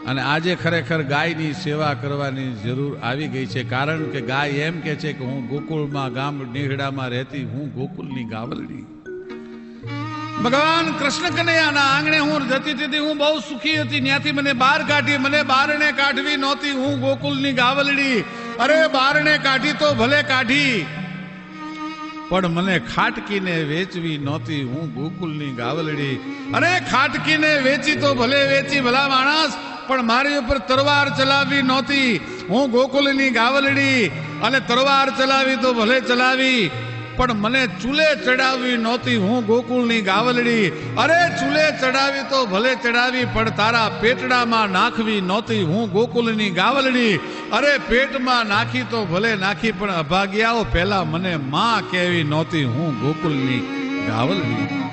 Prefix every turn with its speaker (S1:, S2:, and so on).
S1: અને આજે ખરેખર ગાયની સેવા કરવાની જરૂર આવી ગઈ છે, કારણ કે ગાય એમ કે છે કે હું ગોકુળમાં ગામ નેહડામાં રહેતી, હું ગોકુળની ગાવલડી. ભગવાન કૃષ્ણ કનૈયાના આંગણે હું જતી હતી, હું બહુ સુખી હતી. ત્યાંથી મને બહાર કાઢી, મને બારણે કાઢવી નહોતી, હું ગોકુળની ગાવલડી. અરે બારણે કાઢી તો ભલે કાઢી, પણ મને ખાટકીને વેચવી નહોતી, હું ગોકુળની ગાવલડી. અરે ખાટકીને વેચી તો ભલે વેચી ભલા માણસ, પણ મારી ઉપર તરવાર ચલાવવી નહોતી, હું ગોકુળની ગાવલડી. અને તરવાર ચલાવી તો ભલે ચલાવી, પણ મને ચૂલે ચડાવવી નહોતી, હું ગોકુળની ગાવલડી. અરે ચૂલે ચડાવી તો ભલે ચડાવી, પણ તારા પેટડામાં નાખવી નહોતી, હું ગોકુળની ગાવલડી. અરે પેટમાં નાખી તો ભલે નાખી, પણ અભાગ્યાઓ પહેલા મને માં કહેવી નહોતી, હું ગોકુળની ગાવલડી.